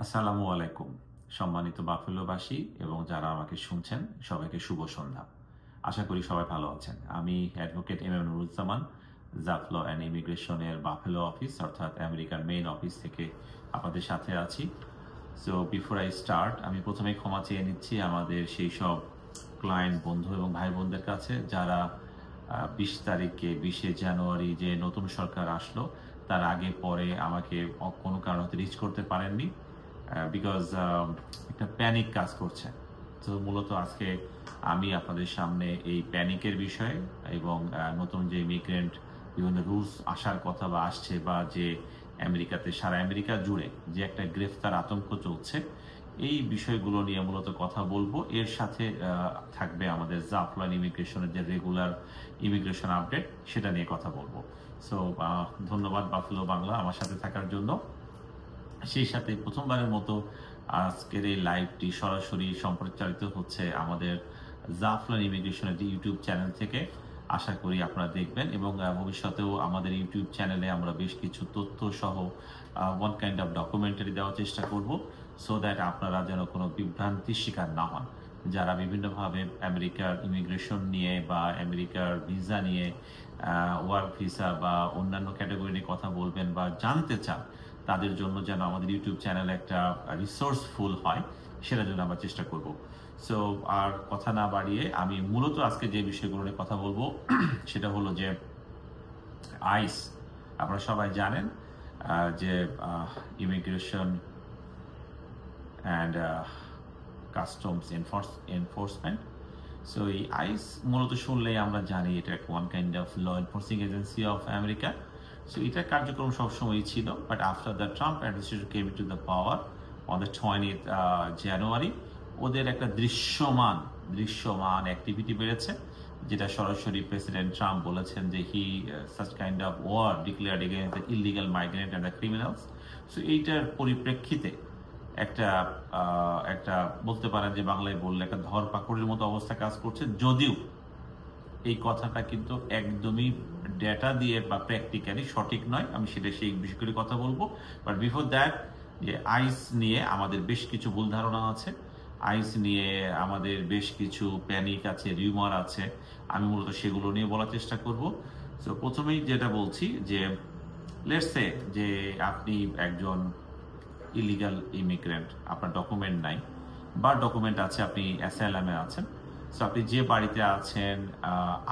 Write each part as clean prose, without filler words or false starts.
আসসালামু আলাইকুম সম্মানিত বাফেলোবাসী এবং যারা আমাকে শুনছেন সবাইকে শুভ সন্ধ্যা। আশা করি সবাই ভালো আছেন। আমি advocate M Nuruzzaman, Jaff law and ইমিগ্রেশনের বাফেলো অফিস অর্থাৎ আমেরিকার মেইন অফিস থেকে আপনাদের সাথে আছি। সো বিফোর আই স্টার্ট, আমি প্রথমে ক্ষমা চেয়ে নিচ্ছি আমাদের সেই সব ক্লায়েন্ট বন্ধু এবং ভাই বোনদের কাছে যারা 20 তারিখে 20শে জানুয়ারি যে নতুন সরকার আসলো তার আগে পরে আমাকে কোনো কারণে রিচ করতে পারেননি, বিকজ একটা প্যানিক কাজ করছে। তো মূলত আজকে আমি আপনাদের সামনে এই প্যানিকের বিষয়ে এবং নতুন যে ইমিগ্রেন্ট বিভিন্ন রুলস আসার কথা বা আসছে বা যে আমেরিকাতে সারা আমেরিকা জুড়ে যে একটা গ্রেফতার আতঙ্ক চলছে এই বিষয়গুলো নিয়ে মূলত কথা বলবো। এর সাথে থাকবে আমাদের জাফলান ইমিগ্রেশনের যে রেগুলার ইমিগ্রেশন আপডেট সেটা নিয়ে কথা বলবো। সো ধন্যবাদ বাফেলো বাংলা আমার সাথে থাকার জন্য। সেই সাথে প্রথমবারের মতো আজকের এই লাইভটি সরাসরি সম্প্রচারিত হচ্ছে আমাদের জাফলান ইমিগ্রেশনের যে ইউটিউব চ্যানেল থেকে। আশা করি আপনারা দেখবেন এবং ভবিষ্যতেও আমাদের ইউটিউব চ্যানেলে আমরা বেশ কিছু তথ্য সহ ওয়ান কাইন্ড অফ ডকুমেন্টারি দেওয়ার চেষ্টা করব, সো দ্যাট আপনারা যেন কোনো বিভ্রান্তির শিকার না হন। যারা বিভিন্নভাবে আমেরিকার ইমিগ্রেশন নিয়ে বা আমেরিকার ভিসা নিয়ে, ওয়ার্ক ভিসা বা অন্যান্য ক্যাটাগরি নিয়ে কথা বলবেন বা জানতে চান, তাদের জন্য যেন আমাদের ইউটিউব চ্যানেল একটা রিসোর্সফুল হয় সেটার জন্য আমরা চেষ্টা করব। সো আর কথা না বাড়িয়ে আমি মূলত আজকে যে বিষয়গুলো নিয়ে কথা বলবো সেটা হলো যে আইস। আপনারা সবাই জানেন যে immigration and customs enforcement. So এই আইস মূলত শুনলেই আমরা জানি এটা one kind of law enforcing agency of America. So এটার কার্যক্রম সবসময়ই ছিল, but after the Trump administration came to the power on the 20th January ওদের একটা দৃশ্যমান অ্যাক্টিভিটি বেড়েছে, যেটা সরাসরি প্রেসিডেন্ট ট্রাম্প বলেছেন যে he such kind of war declared against the illegal migrant and the criminals. So এইটার পরিপ্রেক্ষিতে একটা বলতে পারেন যে বাংলায় বললে একটা ধরপাকড়ের মতো অবস্থা কাজ করছে, যদিও এই কথাটা কিন্তু একদমই ডেটা দিয়ে বা প্র্যাকটিক্যালি সঠিক নয়। আমি সেটা সেই বিষয়গুলি কথা বলবো, বাট বিফোর দ্যাট যে আইস নিয়ে আমাদের বেশ কিছু ভুল ধারণা আছে, আইস নিয়ে আমাদের বেশ কিছু প্যানিক আছে, রিউমার আছে, আমি মূলত সেগুলো নিয়ে বলার চেষ্টা করব। তো প্রথমেই যেটা বলছি যে লেটস সে যে আপনি একজন ইলিগাল ইমিগ্রেন্ট, আপনার ডকুমেন্ট নাই বা ডকুমেন্ট আছে, আপনি অ্যাসাইলামে আছেন। সো আপনি যে বাড়িতে আছেন,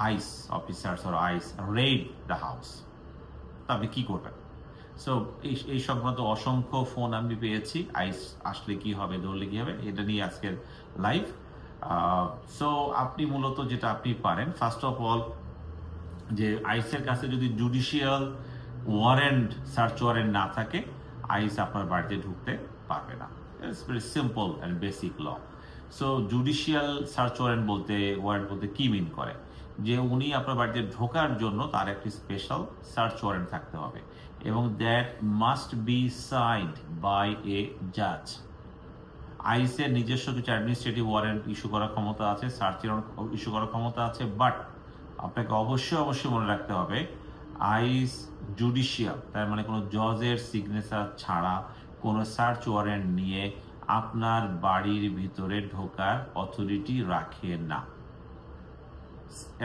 ICE officers or ICE raid the house, তো আপনি কি করবেন? সো এই সংক্রান্ত অসংখ্য ফোন আমি পেয়েছি, আইস আসলে কি হবে, ধরলে কি হবে, এটা নিয়ে আজকের লাইভ। সো আপনি মূলত যেটা আপনি পারেন, ফার্স্ট অফ অল যে আইসের কাছে যদি জুডিশিয়াল ওয়ারেন্ট, সার্চ ওয়ারেন্ট না থাকে, আইস আপনার বাড়িতে ঢুকতে পারবে না। It's very simple and basic law. So judicial search warrant বলতে কি মিন করে, যে উনি আপনার বাড়িতে ঢোকার জন্য তার একটি স্পেশাল সার্চ ওয়ারেন্ট থাকতে হবে এবং that must be signed by a জাজ। আইসের নিজস্ব কিছু অ্যাডমিনিস্ট্রেটিভ ওয়ারেন্ট ইস্যু করার ক্ষমতা আছে, সার্চ ওয়ারেন্ট ইস্যু করার ক্ষমতা আছে, বাট আপনাকে অবশ্যই মনে রাখতে হবে আইস জুডিশিয়াল, তার মানে কোনো জজের সিগনেচার ছাড়া কোনো সার্চ ওয়ারেন্ট নিয়ে আপনার বাড়ির ভিতরে ঢোকার অথরিটি রাখে না।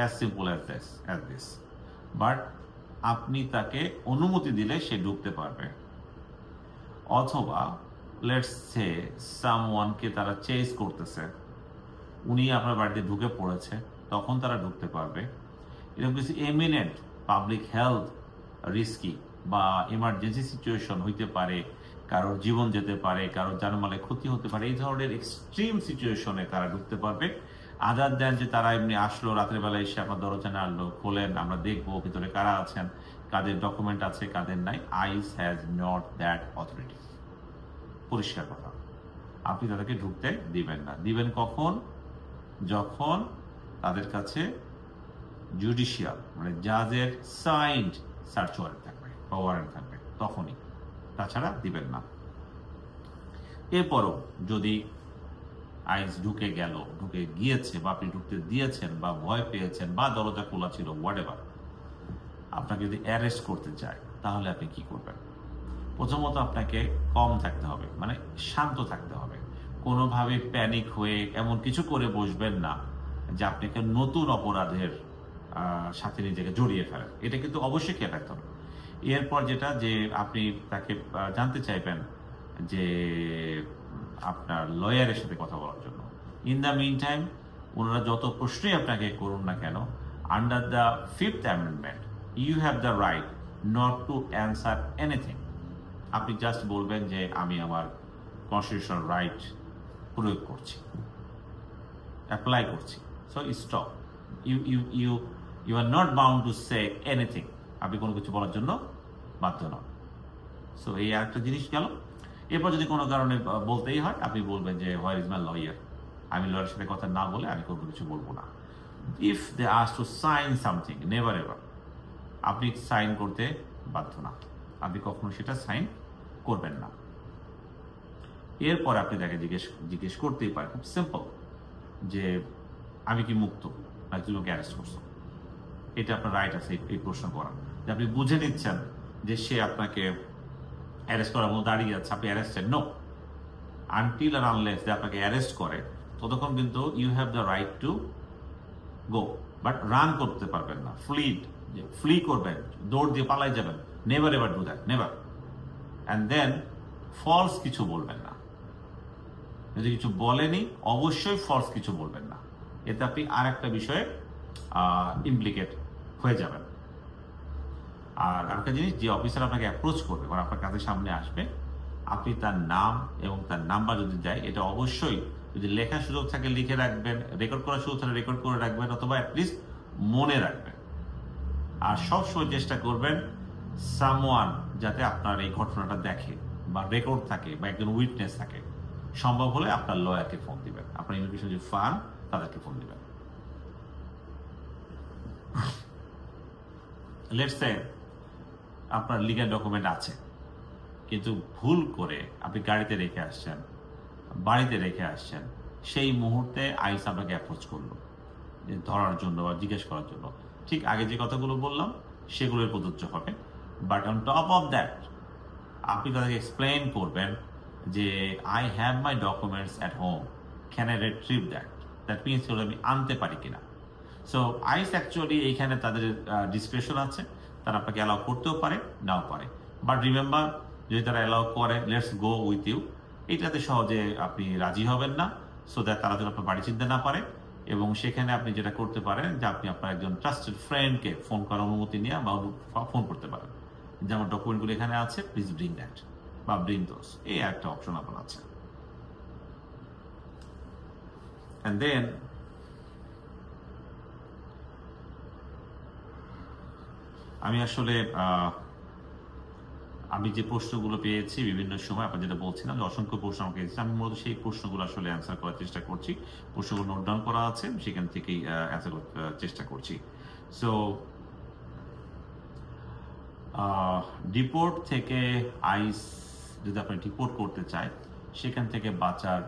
as simple as this. But আপনি তাকে অনুমতি দিলে সে ঢুকতে পারবে, অথবা লেটস সে সামওয়ানকে তারা চেজ করতেছে, উনি আপনার বাড়িতে ঢুকে পড়েছে, তখন তারা ঢুকতে পারবে। এরকম কিছু এমিনেন্ট পাবলিক হেলথ রিস্কি বা ইমার্জেন্সি সিচুয়েশন হইতে পারে, কারোর জীবন যেতে পারে, কারোর জানমালের ক্ষতি হতে পারে, এই ধরনের এক্সট্রিম সিচুয়েশনে তারা ঢুকতে পারবে। আদার দেন যে তারা এমনি আসলো, রাতের বেলা এসে আপনার দরজা নাড়লো, খোলেন, আমরা দেখবো ভিতরে কারা আছেন, কাদের ডকুমেন্ট আছে, কাদের নাই। আইস হ্যাজ নট দ্যাট অথরিটি। পরিষ্কার কথা, আপনি তাদেরকে ঢুকতে দিবেন না। দিবেন কখন? যখন তাদের কাছে জুডিশিয়াল মানে জাজের সাইন্ড সার্চ ওয়ারেন্ট থাকবে বা ওয়ারেন্ট থাকবে, তখনই, তাছাড়া দিবেন না। এরপরও যদি আইস ঢুকে গিয়েছে বা আপনি ঢুকতে দিয়েছেন বা ভয় পেয়েছেন বা দরজা খোলা ছিল, হোয়াটএভার, আপনাকে যদি অ্যারেস্ট করতে চায় তাহলে আপনি কি করবেন? প্রথমত আপনাকে কম থাকতে হবে, মানে শান্ত থাকতে হবে। কোনোভাবে প্যানিক হয়ে এমন কিছু করে বসবেন না যে আপনাকে নতুন অপরাধের সাথে নিজেকে জড়িয়ে ফেলেন। এটা কিন্তু অবশ্যই খেয়াল রাখতে হবে। এরপর যেটা, যে আপনি তাকে জানতে চাইবেন যে আপনার লয়ারের সাথে কথা বলার জন্য। ইন দ্য মিন টাইম ওনারা যত প্রশ্নই আপনাকে করুন না কেন, under the 5th amendment you have the right not to answer anything. আপনি জাস্ট বলবেন যে আমি আমার কনস্টিটিউশনাল রাইট প্রয়োগ করছি, অ্যাপ্লাই করছি। So stop, you you you you are not bound to say anything. আপনি কোনো কিছু বলার জন্য বাধ্য নন। সো এই আরেকটা জিনিস গেল। এরপর যদি কোনো কারণে বলতেই হয়, আপনি বলবেন যে হোয়ার ইজ মাই লয়ার, আমি লয়ারের সাথে কথা না বলে আমি কোনো কিছু বলবো না। If they ask to sign something, never ever, আপনি সাইন করতে বাধ্য না, আপনি কখনো সেটা সাইন করবেন না। এরপর আপনি তাকে জিজ্ঞেস করতেই পারেন, খুব সিম্পল, যে আমি কি মুক্ত, নাকি তুমি ওকে অ্যারেস্ট করছো? এটা আপনার রাইট আছে এই প্রশ্ন করার, যে আপনি বুঝে নিচ্ছেন যে সে আপনাকে অ্যারেস্ট করার মতো দাঁড়িয়ে যাচ্ছে, আপনি অ্যারেস্টেড নো। আনটিল আর আনলেস যে আপনাকে অ্যারেস্ট করে, ততক্ষণ কিন্তু you have the right to go, but run করতে পারবেন না। ফ্লি করবেন, দৌড় দিয়ে পালাই যাবেন, never ever do that, never. And then false কিছু বলবেন না। যদি কিছু বলেনি, অবশ্যই ফলস কিছু বলবেন না, এতে আপনি আর একটা বিষয়ে ইমপ্লিকেট হয়ে যাবেন। আর একটা জিনিস, যে অফিসার আপনাকে অ্যাপ্রোচ করবে বা আপনার কাছে সামনে আসবে, আপনি তার নাম এবং তার নাম্বার যদি দেয়, এটা অবশ্যই যদি লেখার সুযোগ থাকে লিখে রাখবেন, রেকর্ড করার সুযোগ থাকে রেকর্ড করে রাখবেন, অথবা অ্যাটলিস্ট মনে রাখবেন। আর সবসময় চেষ্টা করবেন সামওয়ান যাতে আপনার এই ঘটনাটা দেখে বা রেকর্ড থাকে বা একজন উইটনেস থাকে। সম্ভব হলে আপনার লয়ারকে ফোন দিবেন, আপনার ইমিগ্রেশন যে ফার্ম তাদেরকে ফোন দিবেন। লেটস সে আপনার লিগ্যাল ডকুমেন্ট আছে, কিন্তু ভুল করে আপনি গাড়িতে রেখে আসছেন, বাড়িতে রেখে আসছেন, সেই মুহূর্তে আইস আপনাকে অ্যাপ্রোচ করলো ধরার জন্য বা জিজ্ঞেস করার জন্য। ঠিক আগে যে কথাগুলো বললাম সেগুলোর প্রযোজ্য হবে, but on top of that আপনি তাদেরকে এক্সপ্লেইন করবেন যে I have my documents at home, can I retrieve that? That means আমি আনতে পারি কিনা। সো আইস অ্যাকচুয়ালি এইখানে তাদের ডিসক্রিপশন আছে, তারা আপনাকে অ্যালাউ করতেও পারে, নাও পারে। বাট রিমেম্বার, যদি তারা অ্যালাউ করে, লেটস গো উইথ ইউ, এইটাতে সহজে আপনি রাজি হবেন না, সো দ্যাট তারা যেন আপনার বাড়ি চিনতে না পারে। এবং সেখানে আপনি যেটা করতে পারেন, যে আপনি আপনার একজন ট্রাস্টেড ফ্রেন্ডকে ফোন করার অনুমতি নিয়ে বা ফোন করতে পারেন, যে আমার ডকুমেন্টগুলো এখানে আছে, প্লিজ ব্রিং দ্যাট বা ব্রিং দোজ। এই একটা অপশন আপনার আছে। অ্যান্ড দেন আমি আসলে আমি যে প্রশ্নগুলো পেয়েছি বিভিন্ন সময়, আপনার যেটা বলছিলাম যে অসংখ্য প্রশ্ন আমাকে এসেছে, আমি মূলত সেই প্রশ্নগুলো আসলে অ্যান্সার করার চেষ্টা করছি। প্রশ্নগুলো নোট ডাউন করা আছে, সেখান থেকেই অ্যান্সার করার চেষ্টা করছি। সো ডিপোর্ট থেকে আইস যদি আপনি ডিপোর্ট করতে চায়, সেখান থেকে বাঁচার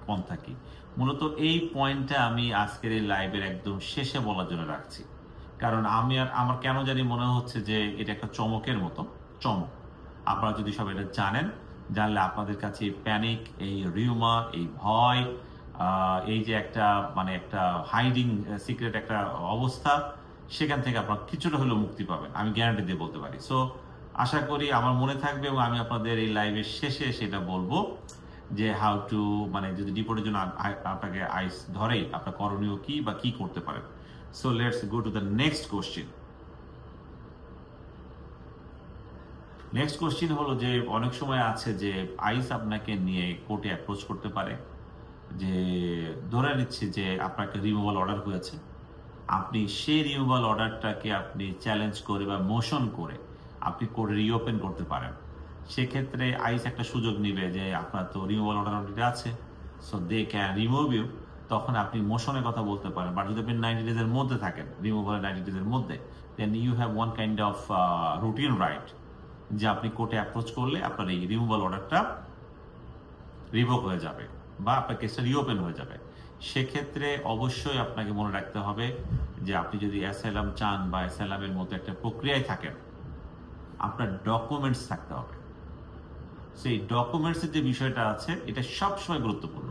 পন্থা কি? মূলত এই পয়েন্টটা আমি আজকের এই লাইভের একদম শেষে বলার জন্য রাখছি, কারণ আমার কেন জানি মনে হচ্ছে যে এটা একটা চমকের মতো চমক। আপনারা যদি সব এটা জানলে আপনাদের কাছে এই প্যানিক, এই রিউমার, এই ভয়, এই যে একটা একটা হাইডিং সিক্রেট একটা অবস্থা, সেখান থেকে আপনারা কিছুটা হলেও মুক্তি পাবেন, আমি গ্যারান্টি দিয়ে বলতে পারি। সো আশা করি আমার মনে থাকবে, এবং আমি আপনাদের এই লাইভের শেষে সেটা বলবো যে হাউ টু, যদি ডিপোর্টের জন্য আপনাকে আইস ধরেই আপনার করণীয় কি বা কি করতে পারেন। So let's go to the next question. Next question হলো যে অনেক সময় আছে যে আইস আপনাকে নিয়ে কোর্টে অ্যাপ্রোচ করতে পারে, যে ধরে নিচ্ছে যে আপনাকে রিমুভাল অর্ডার হয়েছে, আপনি সেই রিমুভাল অর্ডারটাকে আপনি চ্যালেঞ্জ করে বা মোশন করে আপনি কোর্টে রিওপেন করতে পারেন। সেক্ষেত্রে আইস একটা সুযোগ নিবে যে আপনার তো রিমুভাল অর্ডার অলরেডি আছে, so they can remove you. তখন আপনি মোশনের কথা বলতে পারেন। বাট যদি আপনি 90 ডেজের মধ্যে থাকেন, রিমুভালের 90 ডেজের মধ্যে, then you have one kind of routine right, যে আপনি কোর্টে অ্যাপ্রোচ করলে আপনার এই রিমুভাল অর্ডারটা রিভোক হয়ে যাবে বা আপনার কেসটা রিওপেন হয়ে যাবে। সেক্ষেত্রে অবশ্যই আপনাকে মনে রাখতে হবে যে আপনি যদি অ্যাসাইলাম চান বা অ্যাসাইলামের মতো একটা প্রক্রিয়ায় থাকেন, আপনার ডকুমেন্টস থাকতে হবে। সেই ডকুমেন্টসের যে বিষয়টা আছে এটা সবসময় গুরুত্বপূর্ণ।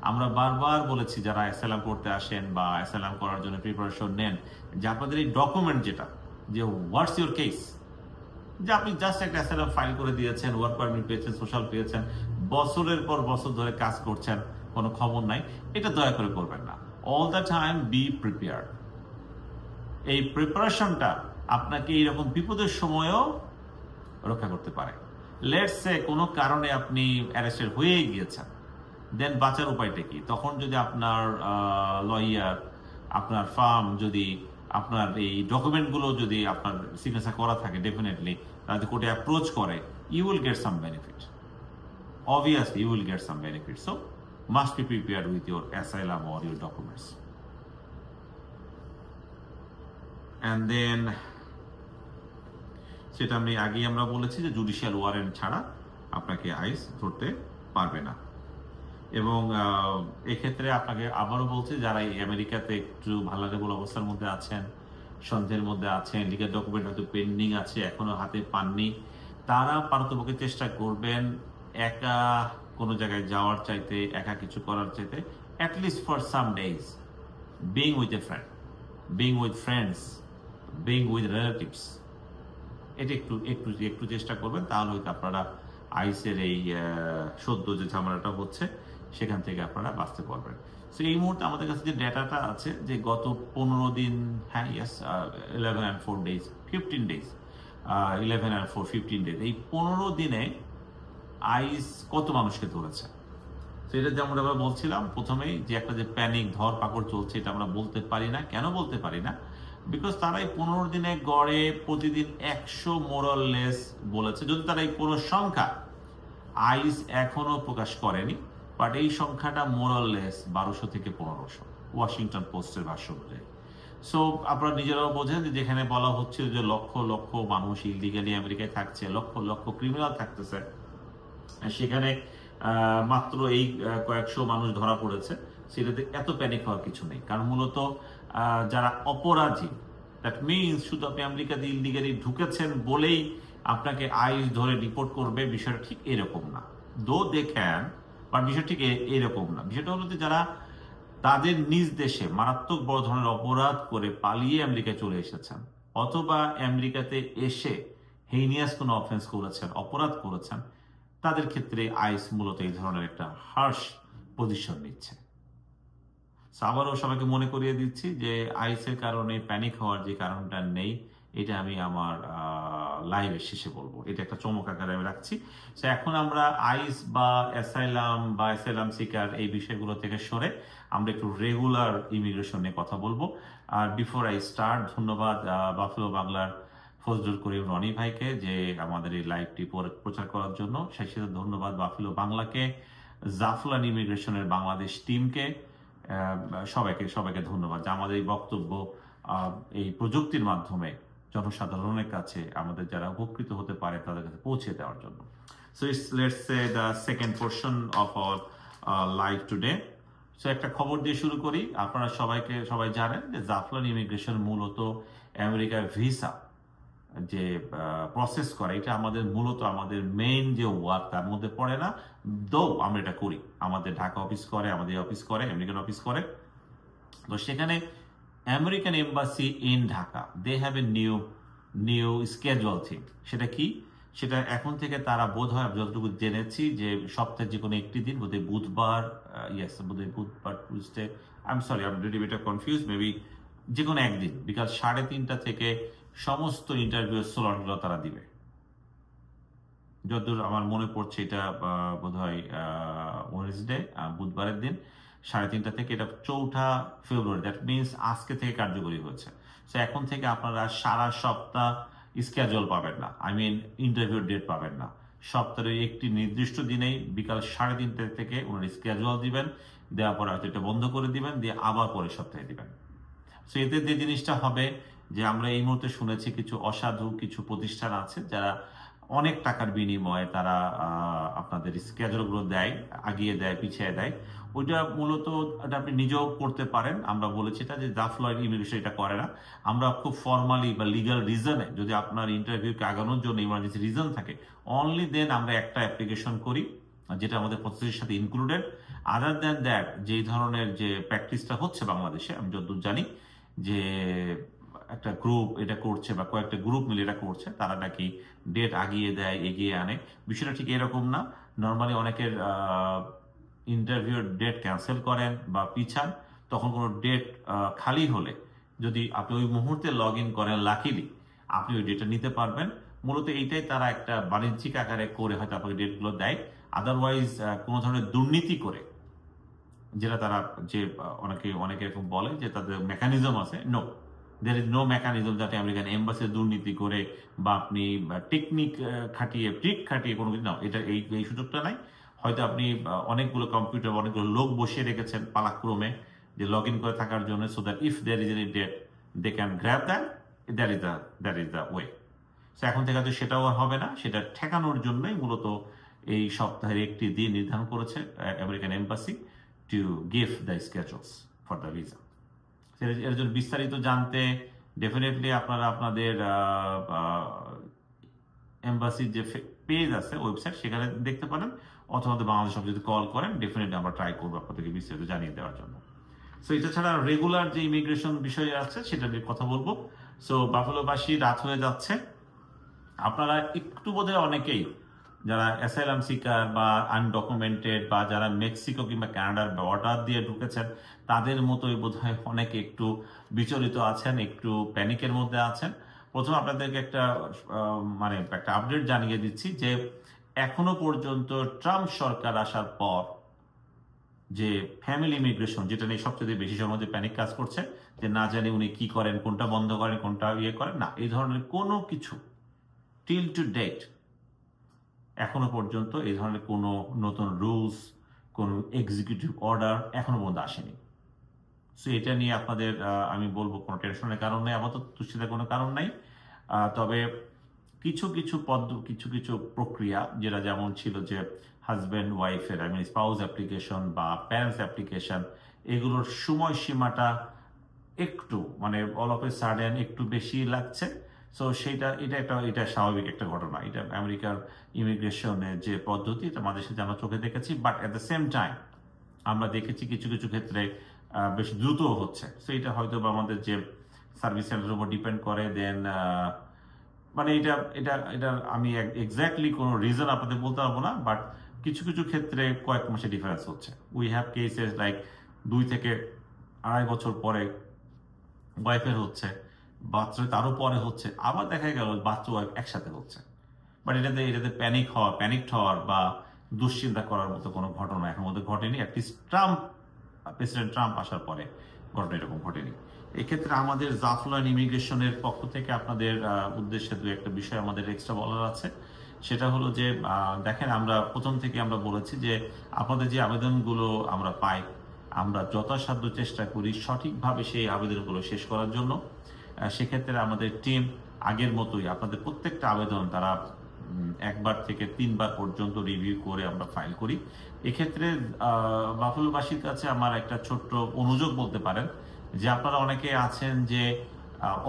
আমরা বারবার বলেছি যারা অ্যাসাইলাম করতে আসেন বা অ্যাসাইলাম করার জন্য প্রিপারেশন নেন, যে আপনাদের এই ডকুমেন্ট যেটা, যে হোয়াটস ইউর কেস, যে আপনি জাস্ট একটা অ্যাসাইলাম ফাইল করে দিয়েছেন, ওয়ার্ক পারমিট পেয়েছেন, সোশ্যাল পেয়েছেন, বছরের পর বছর ধরে কাজ করছেন, কোনো খবর নাই, এটা দয়া করে করবেন না। All the time B prepare. এই প্রিপারেশনটা আপনাকে এইরকম বিপদের সময়ও রক্ষা করতে পারে। লেটস সে কোনো কারণে আপনি অ্যারেস্টেড হয়েই গিয়েছেন, দেন বাঁচার উপায়টা কি? তখন যদি আপনার লয়ার, আপনার ফার্ম যদি আপনার এই ডকুমেন্টগুলো যদি আপনার সিগনেচার করা থাকে, ডেফিনেটলি তারা যদি কোর্টে অ্যাপ্রোচ করে, you will get some benefit, obviously you will get some benefit. So must be prepared with your asylum or your documents. And then সেটা আমি আগেই আমরা বলেছি যে জুডিশিয়াল ওয়ারেন্ট ছাড়া আপনাকে আইস ধরতে পারবে না। এবং এক্ষেত্রে আপনাকে আবারও বলছি, যারা এই আমেরিকাতে একটু ভালনারেবল অবস্থার মধ্যে আছেন, সন্দেহের মধ্যে আছেন, লিগাল ডকুমেন্ট হয়তো পেন্ডিং আছে, এখনো হাতে পাননি, তারা পারতপক্ষে চেষ্টা করবেন একা কোনো জায়গায় যাওয়ার চাইতে, একা কিছু করার চাইতে, at least for some days being with a friend, being with friends, being with relatives, এটা একটু একটু একটু চেষ্টা করবেন, তাহলে হয়তো আপনারা আইসের এই সদ্য যে ঝামেলাটা হচ্ছে সেখান থেকে আপনারা বাঁচতে পারবেন। সো এই মুহূর্তে আমাদের কাছে যে ডেটাটা আছে, যে গত 15 দিন, হ্যাঁ yes 11 and 4 days, 15 days, 11 and 4, 15 days, এই 15 দিনে আইস কত মানুষকে ধরেছে। তো এটা যেমন আমরা বলছিলাম প্রথমেই, যে একটা যে প্যানিক ধর পাকড় চলছে, এটা আমরা বলতে পারি না। কেন বলতে পারি না? বিকজ তারা এই 15 দিনে গড়ে প্রতিদিন 100 মোরাললেস বলেছে। যদি তারা এই পুরো সংখ্যা আইস এখনো প্রকাশ করেনি, বাট এই সংখ্যাটা মোরাললেস 1200 থেকে 1500 ওয়াশিংটন পোস্টের ভাষ্য অনুযায়ী। সো আপনারা নিজেরাও বোঝেন যে যেখানে বলা হচ্ছে যে লক্ষ লক্ষ মানুষ ইলিগালি আমেরিকায় থাকছে, লক্ষ লক্ষ ক্রিমিনাল থাকতেছে, সেখানে মাত্র এই কয়েকশো মানুষ ধরা পড়েছে, সেটাতে এত প্যানিক হওয়ার কিছু নেই। কারণ মূলত যারা অপরাধী, দ্যাট মিনস শুধু আপনি আমেরিকাতে ইলিগালি ঢুকেছেন বলেই আপনাকে আইস ধরে রিপোর্ট করবে, বিষয়টা ঠিক এরকম না। দো দেখেন, বাট বিষয়টা ঠিক এরকম না। বিষয়টা হলো যে যারা তাদের নিজ দেশে মারাত্মক বড় ধরনের অপরাধ করে পালিয়ে আমেরিকায় চলে এসেছেন, অথবা আমেরিকাতে এসে হেইনিয়াস কোনো অফেন্স করেছেন, অপরাধ করেছেন, তাদের ক্ষেত্রে আইস মূলত এই ধরনের একটা হার্শ পজিশন নিচ্ছে। আবারও সবাইকে মনে করিয়ে দিচ্ছি যে আইসের কারণে প্যানিক হওয়ার যে কারণটা নেই, এটা আমি আমার লাইভের শেষে বলবো। এটা একটা চমক আকারে আমি রাখছি। এখন আমরা আইস বা অ্যাসাইলাম সিকার এই বিষয়গুলো থেকে সরে আমরা একটু রেগুলার ইমিগ্রেশন নিয়ে কথা বলবো। আর বিফোর আই স্টার্ট, ধন্যবাদ বাফেলো বাংলার ফজলুল করিম রনি ভাইকে যে আমাদের এই লাইভটি প্রচার করার জন্য। সেই সাথে ধন্যবাদ বাফেলো বাংলাকে, জাফলান ইমিগ্রেশনের বাংলাদেশ টিমকে, সবাইকে ধন্যবাদ যে আমাদের এই বক্তব্য এই প্রযুক্তির মাধ্যমে জনসাধারণের কাছে, আমাদের যারা উপকৃত হতে পারে তাদের কাছে পৌঁছে দেওয়ার জন্য। So let's say the second portion of our live today. So একটা খবর দিয়ে শুরু করি। আপনারা সবাই জানেন যে জাফলান ইমিগ্রেশন মূলত আমেরিকার ভিসা যে প্রসেস করে, এটা মূলত আমাদের মেইন যে ওয়ার্ক তার মধ্যে পড়ে না, দো আমরা এটা করি। আমাদের ঢাকা অফিস করে, আমাদের অফিস করে, আমেরিকান অফিস করে। তো সেখানে American embassy in Dhaka, they have a new schedule thing. সেটা কি? সেটা এখন থেকে তারা বোধ হয়, যতটুকু জেনেছি, যে সপ্তাহের যে কোনো একটি দিন, বোধহয় বুধবার, বুধবার, Tuesday, I am sorry, I am little bit confuse, maybe যে কোনো একদিন বিকাল 3:30 থেকে সমস্ত ইন্টারভিউ স্লটগুলো তারা দিবে। যতদূর আমার মনে পড়ছে এটা বোধহয় ওয়েডনেসডে, বুধবারের দিন 3:30 থেকে। এটা 4 ফেব্রুয়ারি, দ্যাট মিনস আজকে থেকে কার্যকরী হয়েছে। সো এখন থেকে আপনারা সারা সপ্তাহ স্কেজুয়াল পাবেন না, ইন্টারভিউ ডেট পাবেন না। সপ্তাহের একটি নির্দিষ্ট দিনেই বিকাল 3:30 থেকে ওনারা স্কেজুয়াল দিবেন, দেওয়ার পর হয়তো এটা বন্ধ করে দিবেন, দিয়ে আবার পরের সপ্তাহে দিবেন। সো এতে যে জিনিসটা হবে, যে আমরা এই মুহূর্তে শুনেছি কিছু অসাধু কিছু প্রতিষ্ঠান আছে যারা অনেক টাকার বিনিময়ে তারা আপনাদের স্কেজুলগুলো দেয়, আগিয়ে দেয়, পিছিয়ে দেয়। ওইটা মূলত এটা আপনি নিজেও করতে পারেন। আমরা বলেছি এটা যে জাফলয়েড ইমিগ্রেশন এটা করে না। আমরা খুব ফর্মালি বা লিগাল রিজনে, যদি আপনার ইন্টারভিউকে আগানোর জন্য ইমার্জেন্সি রিজন থাকে, অনলি দেন আমরা একটা অ্যাপ্লিকেশন করি, যেটা আমাদের প্রসেসের সাথে ইনক্লুডেড। আদার দ্যান দ্যাট যে ধরনের যে প্র্যাকটিসটা হচ্ছে বাংলাদেশে, আমি যতদূর জানি যে একটা গ্রুপ এটা করছে বা কয়েকটা গ্রুপ মিলে এটা করছে, তারা নাকি ডেট আগিয়ে দেয়, এগিয়ে আনে। বিষয়টা ঠিক এরকম না। নর্মালি অনেকের ইন্টারভিউর ডেট ক্যান্সেল করেন বা পিছান, তখন কোনো ডেট খালি হলে যদি আপনি ওই মুহূর্তে লগ ইন করেন, লাকিলি আপনি ওই ডেটটা নিতে পারবেন। মূলত এইটাই তারা একটা বাণিজ্যিক আকারে করে হয়তো আপনাকে ডেটগুলো দেয়। আদারওয়াইজ কোনো ধরনের দুর্নীতি করে, যেটা তারা যে অনেকে এরকম বলে যে তাদের মেকানিজম আছে, no, there is no mechanism যাতে আমেরিকান এম্বাসি দুর্নীতি করে বা আপনি টেকনিক খাটিয়ে ট্রিক খাটিয়ে কোনো কিছু, না, এটা এই সুযোগটা নাই। হয়তো আপনি অনেকগুলো কম্পিউটার, অনেকগুলো লোক বসিয়ে রেখেছেন পালাক্রমে যে লগ ইন করে থাকার জন্য, so that if there is any date they can grab that is the way. So এখন থেকে তো সেটাও আর হবে না। সেটা ঠেকানোর জন্যই মূলত এই সপ্তাহের একটি দিন নির্ধারণ করেছে American embassy to give the schedules for the visa. এর জন্য বিস্তারিত জানতে ডেফিনেটলি আপনারা আপনাদের এম্বাসির যে পেজ আছে, ওয়েবসাইট, সেখানে দেখতে পারেন, অথবা বাংলাদেশ যদি কল করেন, ডেফিনেটলি আমরা ট্রাই করবো আপনাদেরকে বিস্তারিত জানিয়ে দেওয়ার জন্য। সো এটা ছাড়া রেগুলার যে ইমিগ্রেশন বিষয় আছে সেটা নিয়ে কথা বলবো। সো বাফেলোবাসী, রাত হয়ে যাচ্ছে। আপনারা একটু বোধহয় অনেকেই যারা অ্যাসাইলাম সিকার বা আনডকুমেন্টেড বা যারা মেক্সিকো কিংবা কানাডার বর্ডার দিয়ে ঢুকেছেন, তাদের মতোই বোধহয় অনেকে একটু বিচলিত আছেন, একটু প্যানিকের মধ্যে আছেন। প্রথমে আপনাদেরকে একটা আপডেট জানিয়ে দিচ্ছি যে এখনো পর্যন্ত ট্রাম্প সরকার আসার পর যে ফ্যামিলি ইমিগ্রেশন, যেটা নিয়ে সবচেয়ে বেশি সময় যে প্যানিক কাজ করছে, যে না জানি উনি কি করেন, কোনটা বন্ধ করেন, কোনটা করেন, না, এই ধরনের কোনো কিছু টিল টু ডেট এখনো পর্যন্ত এই ধরনের কোনো নতুন রুলস, কোনো এক্সিকিউটিভ অর্ডার এখনো পর্যন্ত আসেনি। সো এটা নিয়ে আপনাদের আমি বলবো কোনো টেনশনের কারণ নেই, আপাতত দুশ্চিন্তার কোনো কারণ নাই। তবে কিছু কিছু প্রক্রিয়া, যেটা যেমন ছিল যে হাজব্যান্ড ওয়াইফের স্পাউস অ্যাপ্লিকেশন বা প্যারেন্টস অ্যাপ্লিকেশন, এগুলোর সময়সীমাটা একটু অল অফ এ সাডেন একটু বেশি লাগছে। সো এটা স্বাভাবিক একটা ঘটনা। এটা আমেরিকার ইমিগ্রেশনের যে পদ্ধতি, এটা আমাদের সাথে আমরা চোখে দেখেছি। But at the same time আমরা দেখেছি কিছু কিছু ক্ষেত্রে বেশ দ্রুত হচ্ছে। সো এটা হয়তো বা আমাদের যে সার্ভিস সেন্টারের উপর ডিপেন্ড করে। দেন এটা আমি এক্স্যাক্টলি কোনো রিজন আপনাদের বলতে পারবো না, বাট কিছু কিছু ক্ষেত্রে কয়েক মাসে ডিফারেন্স হচ্ছে। উই হ্যাভ কেসেস লাইক 2 থেকে 2.5 বছর পরে ওয়াইফের হচ্ছে, বাচ্চা তারও পরে হচ্ছে, আবার দেখা গেল বাচ্চা ওয়াইফ একসাথে হচ্ছে। বাট এটাতে প্যানিকড হওয়ার বা দুশ্চিন্তা করার মতো কোনো ঘটনা এখন মধ্যে ঘটেনি। অ্যাটলিস্ট প্রেসিডেন্ট ট্রাম্প আসার পরে ঘটনা এরকম ঘটেনি। এক্ষেত্রে আমাদের জাফলয়েড ইমিগ্রেশনের পক্ষ থেকে আপনাদের উদ্দেশ্যে দু একটা বিষয় আমাদের এক্সট্রা বলার আছে। সেটা হলো যে দেখেন, আমরা প্রথম থেকে আমরা বলেছি যে আপনাদের যে আবেদনগুলো আমরা পাই, আমরা যথাসাধ্য চেষ্টা করি সঠিকভাবে সেই আবেদনগুলো শেষ করার জন্য। সেক্ষেত্রে আমাদের টিম আগের মতোই আপনাদের প্রত্যেকটা আবেদন তারা 1 বার থেকে 3 বার পর্যন্ত রিভিউ করে আমরা ফাইল করি। এক্ষেত্রে বাফেলোবাসীর কাছে আমার একটা ছোট্ট অনুযোগ বলতে পারেন যে আপনারা অনেকে আছেন যে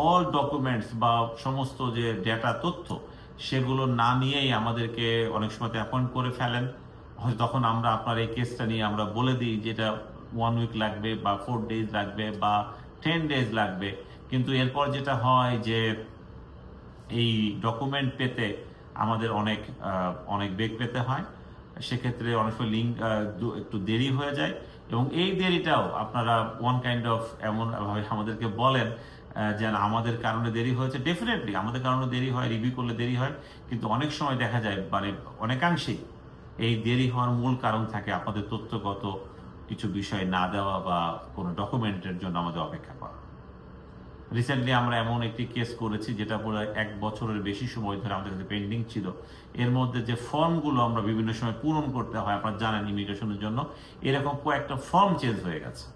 অল ডকুমেন্টস বা সমস্ত যে ডেটা তথ্য, সেগুলো না নিয়েই আমাদেরকে অনেক সময় অ্যাপয়েন্ট করে ফেলেন। হয়তো তখন আমরা আপনার এই কেসটা নিয়ে আমরা বলে দিই যেটা 1 উইক লাগবে বা 4 ডেজ লাগবে বা 10 ডেজ লাগবে। কিন্তু এরপর যেটা হয় যে এই ডকুমেন্ট পেতে আমাদের অনেক বেগ পেতে হয়। সেক্ষেত্রে অনেক সময় লিঙ্ক একটু দেরি হয়ে যায়, এবং এই দেরিটাও আপনারা এমনভাবে আমাদেরকে বলেন যে আমাদের কারণে দেরি হয়েছে। ডেফিনেটলি আমাদের কারণে দেরি হয়, রিভিউ করলে দেরি হয়, কিন্তু অনেক সময় দেখা যায় অনেকাংশেই এই দেরি হওয়ার মূল কারণ থাকে আপনাদের তথ্যগত কিছু বিষয় না দেওয়া বা কোনো ডকুমেন্টের জন্য আমাদের অপেক্ষা করা। রিসেন্টলি আমরা এমন একটি কেস করেছি যেটা পুরো 1 বছরের বেশি সময় ধরে আমাদের কাছে পেন্ডিং ছিল। এর মধ্যে যে ফর্মগুলো আমরা বিভিন্ন সময় পূরণ করতে হয়, আপনারা জানেন ইমিগ্রেশনের জন্য এরকম কয়েকটা ফর্ম চেঞ্জ হয়ে গেছে।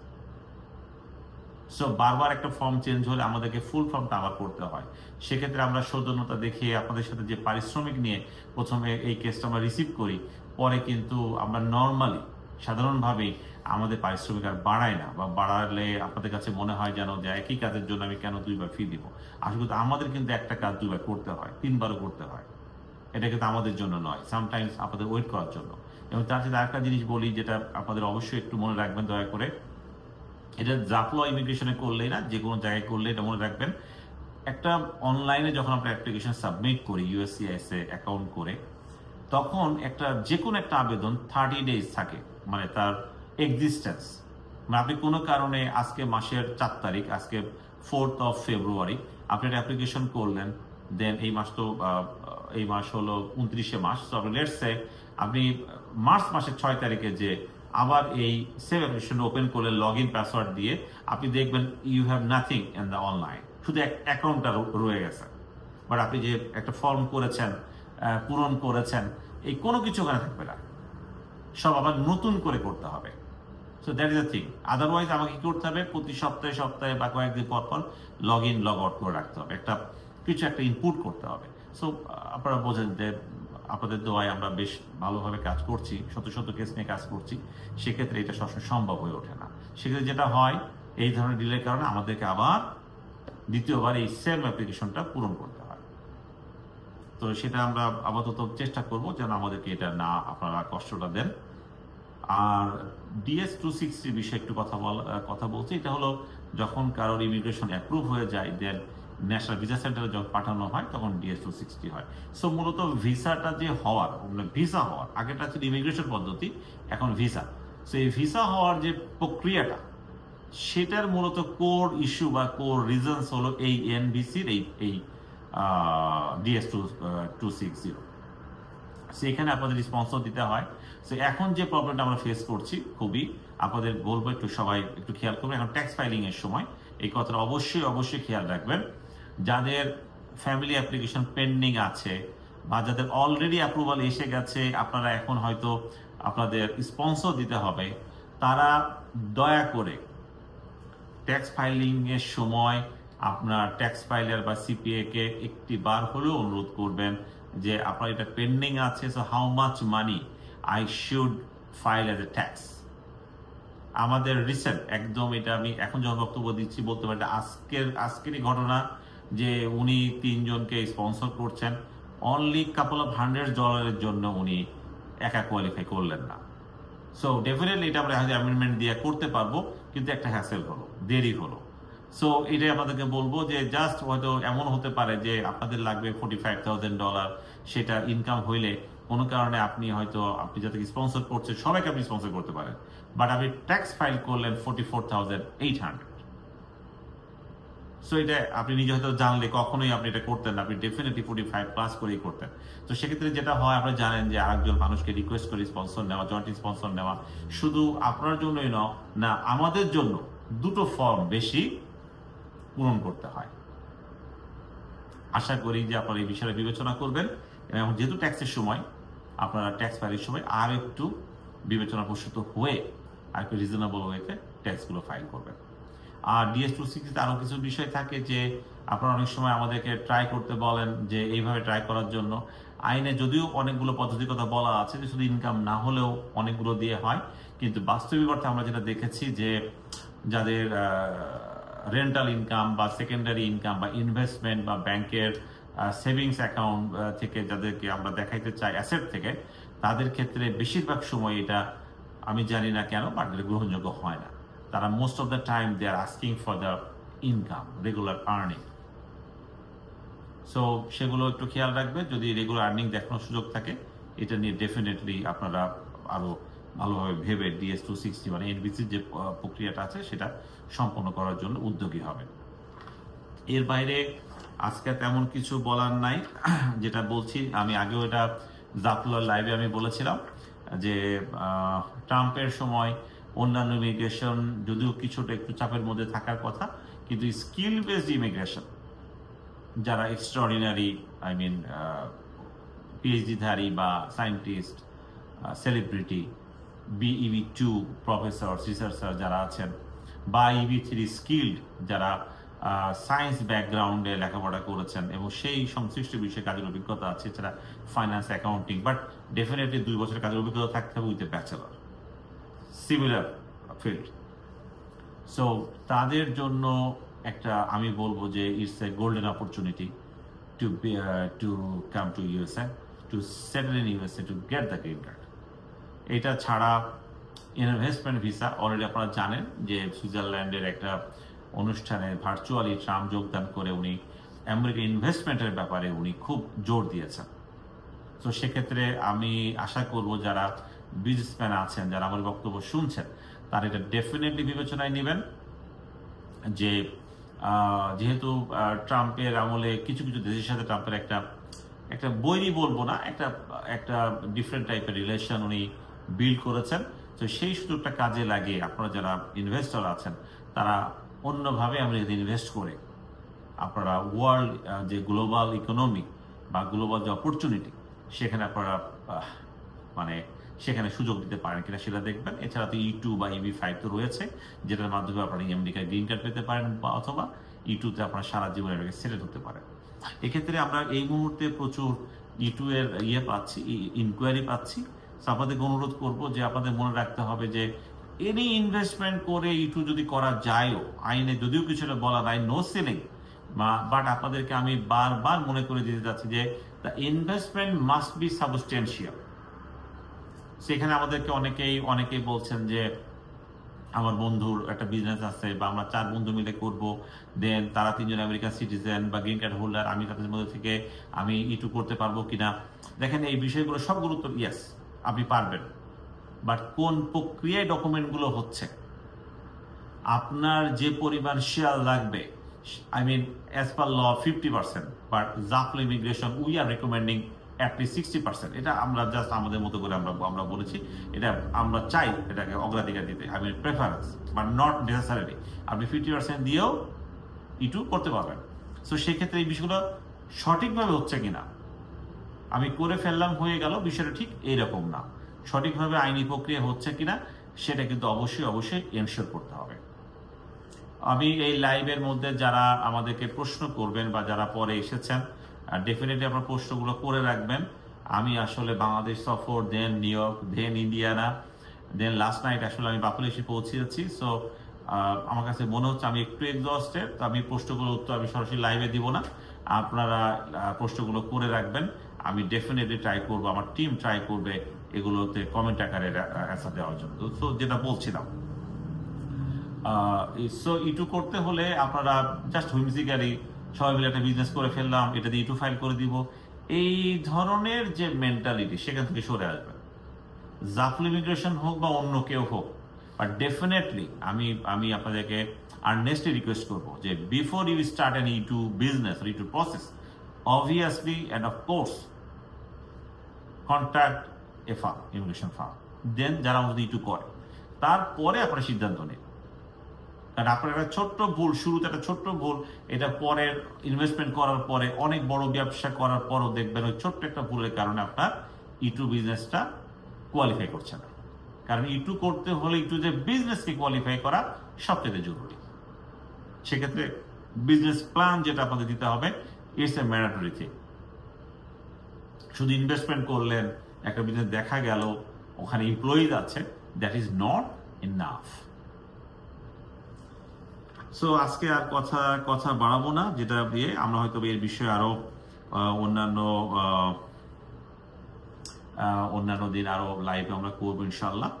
সো বারবার একটা ফর্ম চেঞ্জ হলে আমাদেরকে ফুল ফর্মটা আবার করতে হয়। সেক্ষেত্রে আমরা সৌজন্যতা দেখিয়ে আপনাদের সাথে যে পারিশ্রমিক নিয়ে প্রথমে এই কেসটা আমরা রিসিভ করি, পরে কিন্তু আমরা নর্মালি সাধারণভাবেই আমাদের পারিশ্রমিক আর বাড়ায় না, বা বাড়ালে আপনাদের কাছে মনে হয় যেন যে একই কাজের জন্য আমি কেন 2বার ফি দিব। আসলে আমাদের কিন্তু একটা কাজ 2বার করতে হয়, 3বারও করতে হয়। এটা কিন্তু আমাদের জন্য নয়, সামটাইমস আপনাদের ওয়েট করার জন্য। এবং তার সাথে আরেকটা জিনিস বলি, যেটা আপনাদের অবশ্যই একটু মনে রাখবেন দয়া করে, এটা জাফল ইমিগ্রেশনে করলেই না, যে কোনো জায়গায় করলে এটা মনে রাখবেন, একটা অনলাইনে যখন আমরা অ্যাপ্লিকেশন সাবমিট করি USCIS অ্যাকাউন্ট করে, তখন একটা যে কোনো একটা আবেদন 30 ডেজ থাকে, মানে তার এক্সিস্টেন্স। মানে আপনি কোনো কারণে আজকে মাসের 4 তারিখ, আজকে 4th of February আপনি একটা অ্যাপ্লিকেশন করলেন, দেন এই মাস তো এই মাস হলো 29শে মাস, তো আপনি লেটস সে আপনি মার্চ মাসের 6 তারিখে যে আবার এই সেম অ্যাপ্লিকেশন ওপেন করলে লগ ইন পাসওয়ার্ড দিয়ে, আপনি দেখবেন you have nothing in the online, শুধু অ্যাকাউন্টটা রয়ে গেছে। বাট আপনি যে একটা ফর্ম করেছেন, পূরণ করেছেন, এই কোনো কিছু ওখানে থাকবে না, সব আবার নতুন করে করতে হবে। So that is the thing. Otherwise আমাকে কি করতে হবে, প্রতি সপ্তাহে সপ্তাহে বা কয়েকদিন পর পর লগ ইন লগ আউট করে রাখতে হবে, কিছু একটা ইনপুট করতে হবে। সো আপনারা বোঝেন যে আপনাদের দোয়ায় আমরা বেশ ভালোভাবে কাজ করছি, শত শত কেস নিয়ে কাজ করছি, সেক্ষেত্রে এটা সবসময় সম্ভব হয়ে ওঠে না। সেক্ষেত্রে যেটা হয়, এই ধরনের ডিলের কারণে আমাদেরকে আবার দ্বিতীয়বার এই সেম অ্যাপ্লিকেশনটা পূরণ করতে হয়। তো সেটা আমরা আপাতত চেষ্টা করব যেন আমাদেরকে এটা না আপনারা কষ্টটা দেন। আর DS-260 বিষয়ে একটু কথা বলছি। এটা হলো যখন কারোর ইমিগ্রেশন অ্যাপ্রুভ হয়ে যায়, দেন ন্যাশনাল ভিসা সেন্টারে যখন পাঠানো হয় তখন DS-260 হয়। সো মূলত ভিসাটা যে হওয়ার, মানে ভিসা হওয়ার আগেটা ছিল ইমিগ্রেশন পদ্ধতি, এখন ভিসা। সো এই ভিসা হওয়ার যে প্রক্রিয়াটা, সেটার মূলত কোর ইস্যু বা কোর রিজনস হলো এই NVC-র এই DS-260। সেখানে আপনাদের স্পন্সর দিতে হয়। সো এখন যে প্রবলেমটা আমরা ফেস করছি, খুবই আপনাদের বলবো একটু সবাই একটু খেয়াল করবেন। এখন ট্যাক্স ফাইলিং এর সময় এই কথাটা অবশ্যই খেয়াল রাখবেন। যাদের ফ্যামিলি অ্যাপ্লিকেশন পেন্ডিং আছে বা যাদের অলরেডি অ্যাপ্রুভাল এসে গেছে, আপনারা এখন হয়তো আপনাদের স্পন্সর দিতে হবে, তারা দয়া করে ট্যাক্স ফাইলিং এর সময় আপনার ট্যাক্স ফাইলার বা CPA কে একটি বার হলেও অনুরোধ করবেন যে আপনার এটা পেন্ডিং আছে, so how much money I should file as a tax. আমাদের রিসেন্ট একদম, এটা আমি এখন যখন বক্তব্য দিচ্ছি বলতে পারি, আজকেরই ঘটনা যে উনি 3 জনকে স্পন্সর করছেন, অনলি কাপল অফ $100 জন্য উনি একা কোয়ালিফাই করলেন না। সো ডেফিনেটলি এটা আমরা অ্যামেন্ডমেন্ট দিয়ে করতে পারবো, কিন্তু একটা হ্যাসেল হলো, দেরি হলো। সো এটাই আপনাদেরকে বলবো যে জাস্ট হয়তো এমন হতে পারে যে আপনাদের লাগবে $45,000, সেটা ইনকাম হইলে কোনো কারণে আপনি যাদেরকে স্পন্সর করছেন সবাইকে আপনি স্পন্সর করতে পারেন, বাট আপনি ট্যাক্স ফাইল করলেন 44,800। সো এটা আপনি নিজে হয়তো জানলে কখনোই আপনি এটা করতেন না, আপনি ডেফিনেটলি 45+ করেই করতেন। তো সেক্ষেত্রে যেটা হয়, আপনারা জানেন যে আরেকজন মানুষকে রিকোয়েস্ট করে স্পন্সর নেওয়া, জয়েন্ট স্পন্সর নেওয়া, শুধু আপনার জন্যই না আমাদের জন্য 2টো ফর্ম বেশি পূরণ করতে হয়। আশা করি যে আপনারা এই বিষয়টা বিবেচনা করবেন, এবং যেহেতু ট্যাক্সের সময় আপনারা ট্যাক্স ফাইলের সময় আর একটু বিবেচনা প্রসূত হয়ে আর একটু রিজনেবল ওয়েতে ট্যাক্সগুলো ফাইল করবেন। আর DS-260 আরও কিছু বিষয় থাকে যে আপনারা অনেক সময় আমাদেরকে ট্রাই করতে বলেন যে এইভাবে ট্রাই করার জন্য। আইনে যদিও অনেকগুলো পদ্ধতির কথা বলা আছে যে শুধু ইনকাম না হলেও অনেকগুলো দিয়ে হয়, কিন্তু বাস্তবিক অর্থে আমরা যেটা দেখেছি যে যাদের রেন্টাল ইনকাম বা সেকেন্ডারি ইনকাম বা ইনভেস্টমেন্ট বা ব্যাংকের সেভিংস অ্যাকাউন্ট থেকে যাদেরকে আমরা দেখাইতে চাই অ্যাসেট থেকে, তাদের ক্ষেত্রে বেশিরভাগ সময় এটা আমি জানি না কেন বাট গ্রহণযোগ্য হয় না। তারা most of the time they are asking for the income, regular earning. So সেগুলো একটু খেয়াল রাখবে। যদি রেগুলার আর্নিং দেখানোর সুযোগ থাকে, এটা নিয়ে ডেফিনেটলি আপনারা আরো ভালোভাবে ভেবে DS-260 মানে NVC-র যে প্রক্রিয়াটা আছে সেটা সম্পন্ন করার জন্য উদ্যোগী হবে। এর বাইরে আজকে তেমন কিছু বলার নাই। যেটা বলছি, আমি আগেও এটা জাফলুল্লাহ লাইভে আমি বলেছিলাম যে ট্রাম্পের সময় অন্যান্য ইমিগ্রেশন যদিও কিছুটা একটু চাপের মধ্যে থাকার কথা, কিন্তু স্কিল বেসড ইমিগ্রেশন যারা এক্সট্রাঅর্ডিনারি PhD ধারী বা scientist, celebrity, BEV2 professor, researcher যারা আছেন, বা EB3 স্কিল্ড যারা সায়েন্স ব্যাকগ্রাউন্ডে লেখাপড়া করেছেন এবং সেই সংশ্লিষ্ট বিষয়ে কাজের অভিজ্ঞতা আছে, এছাড়া ফাইন্যান্স, অ্যাকাউন্টিং, বাট ডেফিনেটলি 2 বছরের কাজের অভিজ্ঞতা থাকতে হবে with a bachelor, similar field. So তাদের জন্য একটা আমি বলবো যে it's a golden opportunity to come to USA, to settle in USA, to get the green card. এটা ছাড়া ইনভেস্টমেন্ট ভিসা, অলরেডি আপনারা জানেন যে সুইজারল্যান্ডের একটা অনুষ্ঠানে ভার্চুয়ালি ট্রাম্প যোগদান করে উনি আমেরিকান ইনভেস্টমেন্টের ব্যাপারে উনি খুব জোর দিয়েছেন। তো সেক্ষেত্রে আমি আশা করব যারা বিজনেসম্যান আছেন, যারা আমার বক্তব্য শুনছেন, তারা এটা ডেফিনেটলি বিবেচনায় নেবেন যে যেহেতু ট্রাম্পের আমলে কিছু কিছু দেশের সাথে ট্রাম্পের একটা বৈরী বলবো না, একটা ডিফারেন্ট টাইপের রিলেশন উনি বিল্ড করেছেন। তো সেই সুযোগটা কাজে লাগিয়ে আপনারা যারা ইনভেস্টর আছেন তারা অন্যভাবে আমেরিকাতে ইনভেস্ট করে আপনারা ওয়ার্ল্ড যে গ্লোবাল ইকোনমি বা গ্লোবাল যে অপরচুনিটি সেখানে আপনারা মানে সেখানে সুযোগ দিতে পারেন কিনা সেটা দেখবেন। এছাড়া তো E2 বা EB5 তো রয়েছে, যেটার মাধ্যমে আপনারা আমেরিকায় গ্রিন কার্ড পেতে পারেন, বা অথবা E2-তে আপনারা সারা জীবন আমেরিকায় সেটেল হতে পারেন। এক্ষেত্রে আমরা এই মুহূর্তে প্রচুর E2 এর পাচ্ছি, ইনকোয়ারি পাচ্ছি। আপনাদেরকে অনুরোধ করব যে আপনাদের মনে রাখতে হবে যে এনি ইনভেস্টমেন্ট করে E2 যদি করা যায়ও, আইনে যদিও কিছুটা বলা নাই নো সেলিং, বাট আপনাদেরকে আমি বারবার মনে করে দিতে যাচ্ছি যে the investment must be substantial. সেখানে আমাদেরকে অনেকেই বলছেন যে আমার বন্ধুর একটা বিজনেস আছে বা আমরা 4 বন্ধু মিলে করব, দেন তারা 3 জন আমেরিকান সিটিজেন বা গ্রিন কার্ড হোল্ডার, আমি তাদের মধ্যে থেকে আমি E2 করতে পারবো কিনা। দেখেন এই বিষয়গুলো সবগুলো তো ইয়েস আপনি পারবেন, বাট কোন প্রক্রিয়ায় ডকুমেন্টগুলো হচ্ছে, আপনার যে পরিমাণ শেয়ার লাগবে, I mean as per law 50%, but Jaff law immigration we are recommending at least 60%। এটা আমরা জাস্ট আমাদের মতো করে আমরা বলেছি, এটা আমরা চাই এটাকে অগ্রাধিকার দিতে, I mean preference, but not necessarily আপনি 50% দিয়েও E2 করতে পারবেন। সো সেক্ষেত্রে এই বিষয়গুলো সঠিকভাবে হচ্ছে কিনা, আমি করে ফেললাম হয়ে গেল, বিষয়টা ঠিক এইরকম না, সঠিকভাবে আইনি প্রক্রিয়া হচ্ছে কিনা সেটা কিন্তু অবশ্যই এনশিওর করতে হবে। আমি এই লাইভের মধ্যে যারা আমাদেরকে প্রশ্ন করবেন বা যারা পরে এসেছেন, ডেফিনেটলি আপনার প্রশ্নগুলো করে রাখবেন। আমি আসলে বাংলাদেশ সফর, দেন নিউ ইয়র্ক, দেন ইন্ডিয়ানা, দেন লাস্ট নাইট আসলে আমি বাপুল এসে পৌঁছেছি। সো আমার কাছে মনে হচ্ছে আমি একটু এক্সস্টেড, তো আমি প্রশ্নগুলোর উত্তর আমি সরাসরি লাইভে দিব না, আপনারা প্রশ্নগুলো করে রাখবেন। আমি ডেফিনেটলি ট্রাই করবো, আমার টিম ট্রাই করবে এগুলোতে কমেন্ট আকারে অ্যান্সার দেওয়ার জন্য। তো যেটা বলছিলাম, সো E2 করতে হলে আপনারা জাস্ট হুইমজিক্যালি সবাই মিলে একটা বিজনেস করে ফেললাম, এটা দিয়ে E2 ফাইল করে দিব, এই ধরনের যে মেন্টালিটি সেখান থেকে সরে আসবেন। জাফল ইমিগ্রেশন হোক বা অন্য কেউ হোক, বাট ডেফিনেটলি আমি আপনাদেরকে আর্নেস্টলি রিকোয়েস্ট করবো যে before you start an E2 business, E2 process, obviously and of course contact a firm, immigration firm, then যারা আমাদের E2 করে, তারপরে আপনারা সিদ্ধান্ত নিন। কারণ আপনার একটা ছোট্ট ভুল, শুরুতে একটা ছোট্ট ভুল, এটা পরের ইনভেস্টমেন্ট করার পরে অনেক বড় ব্যবসা করার পরও দেখবেন ওই ছোট্ট একটা ভুলের কারণে আপনার E2 বিজনেসটা কোয়ালিফাই করছে না। কারণ E2 করতে হলে E2 যে বিজনেসকে কোয়ালিফাই করা সবচেয়ে জরুরি। সেক্ষেত্রে বিজনেস প্ল্যান যেটা আপনাদের দিতে হবে, ইটস এ ম্যান্ডেটরি থিং। শুধু ইনভেস্টমেন্ট করলেন, একটা বিজনেস দেখা গেল ওখানে এমপ্লয়িজ আছে, that is not enough. So আজকে আর কথা বাড়াবো না, যেটা দিয়ে আমরা হয়তো এর বিষয়ে আরো অন্যান্য দিন আরো লাইভে আমরা করবো ইনশাল্লাহ।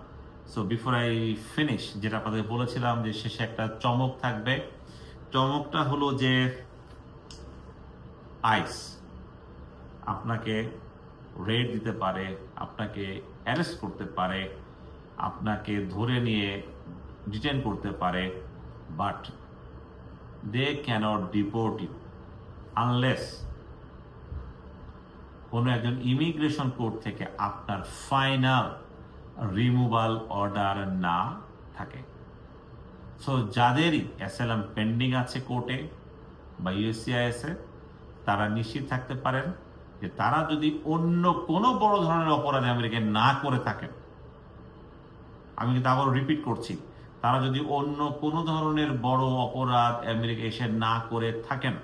সো বিফোর আই ফিনিশ, যেটা আপনাদের বলেছিলাম যে শেষে একটা চমক থাকবে। চমকটা হলো যে আইস আপনাকে রেড দিতে পারে, আপনাকে অ্যারেস্ট করতে পারে, আপনাকে ধরে নিয়ে ডিটেন করতে পারে, but they cannot deport you unless কোনো একজন ইমিগ্রেশন কোর্ট থেকে আপনার ফাইনাল রিমুভাল অর্ডার না থাকে। সো যাদেরই অ্যাসাইলাম পেন্ডিং আছে কোর্টে বা USCIS এ, তারা নিশ্চিত থাকতে পারেন যে তারা যদি অন্য কোনো বড় ধরনের অপরাধে আমেরিকায় না করে থাকেন, আমি কিন্তু আবারও রিপিট করছি, তারা যদি অন্য কোনো ধরনের বড় অপরাধ আমেরিকা এসে না করে থাকেন,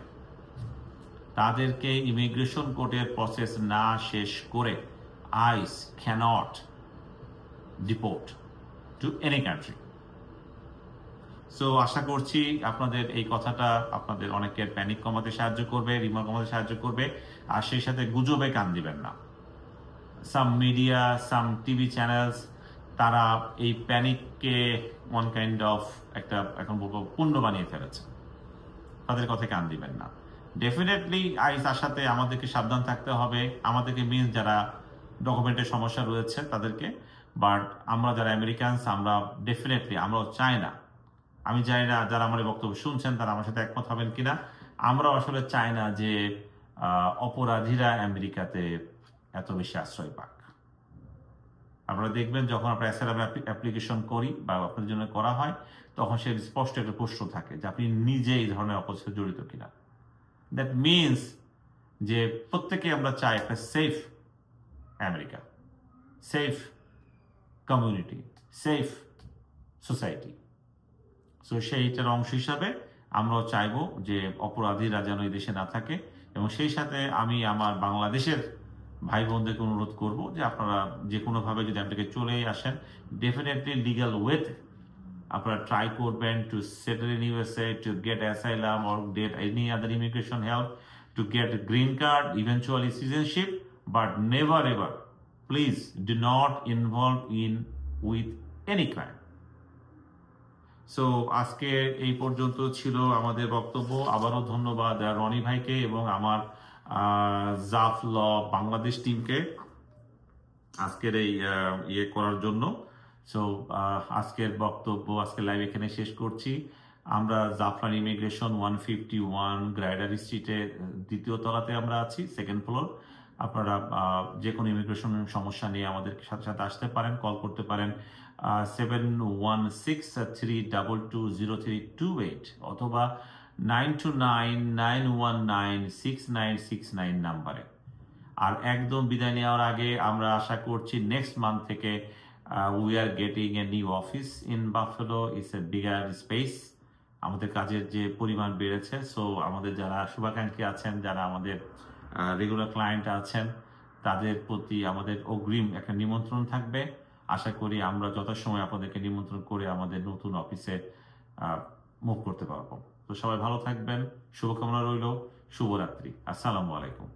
তাদেরকে ইমিগ্রেশন কোর্টের প্রসেস না শেষ করে ICE cannot deport to any country. So আশা করছি আপনাদের এই কথাটা আপনাদের অনেকের প্যানিক কমাতে সাহায্য করবে, রিমা কমাতে সাহায্য করবে, আর সেই সাথে গুজবে কান দিবেন না। সাম মিডিয়া, সাম টিভি চ্যানেলস, তারা এই প্যানিককে ওয়ান কাইন্ড অফ একটা এখন বলবো পণ্য বানিয়ে ফেলেছে। তাদের কথায় কান দিবেন না। ডেফিনেটলি আইস আসাতে আমাদেরকে সাবধান থাকতে হবে, আমাদেরকে মিনস যারা ডকুমেন্টের সমস্যা রয়েছে তাদেরকে, বাট আমরা যারা আমেরিকানস আমরা ডেফিনেটলি আমরাও চাই না, আমি চাই না যারা আমার বক্তব্য শুনছেন তারা আমার সাথে একমত হবেন কিনা, আমরাও আসলে চাই না যে অপরাধীরা আমেরিকাতে এত বেশি আশ্রয় পাক। আপনারা দেখবেন যখন আমরা অ্যাসাইলাম অ্যাপ্লিকেশন করি বা আপনাদের জন্য করা হয়, তখন সে স্পষ্ট একটা প্রশ্ন থাকে যে আপনি নিজে এই ধরনের অপরাধে জড়িত কিনা। দ্যাট মিনস যে প্রত্যেকে আমরা চাই একটা safe America, safe community, safe society. So সেইটার অংশ হিসাবে আমরাও চাইবো যে অপরাধীরা যেন এই দেশে না থাকে, এবং সেই সাথে আমি আমার বাংলাদেশের ভাই বোনদেরকে অনুরোধ করবো যে আপনারা যে কোনোভাবে যদি আপনাকে চলে আসেন, ডেফিনেটলি লিগাল ওয়েতে আপনারা ট্রাই করবেন two settle in USA, to gate asylum or get any other immigration help, to get green card, eventually citizenship, but never ever please do not involve in with any crime. So আজকে এই পর্যন্ত ছিল আমাদের বক্তব্য। আবারও ধন্যবাদ রনি ভাইকে এবং আমার জাফ ল বাংলাদেশ টিমকে আজকের এই ইয়ে করার জন্য। সো আজকের বক্তব্য, আজকের লাইভ এখানে শেষ করছি। আমরা জাফরান ইমিগ্রেশন 151 গ্রাইডার স্ট্রিটে দ্বিতীয় তলাতে আমরা আছি, সেকেন্ড ফ্লোর। আপনারা যে কোনো ইমিগ্রেশন সমস্যা নিয়ে আমাদের সাথে সাথে আসতে পারেন, কল করতে পারেন 716-322-0328 অথবা 929-919-6969 নাম্বারে। আর একদম বিদায় নেওয়ার আগে আমরা আশা করছি নেক্সট মান্থ থেকে we are getting a new office in buffalo, it's a bigger space. আমাদের কাজের যে পরিমাণ বেড়েছে, সো আমাদের যারা শুভাকাঙ্ক্ষী আছেন, যারা আমাদের রেগুলার ক্লায়েন্ট আছেন, তাদের প্রতি আমাদের অগ্রিম একটা নিমন্ত্রণ থাকবে। আশা করি আমরা যথাসময়ে আপনাদেরকে নিমন্ত্রণ করে আমাদের নতুন অফিসে মুভ করতে পারবো। তো সবাই ভালো থাকবেন, শুভকামনা রইল, শুভরাত্রি, আসসালামু আলাইকুম।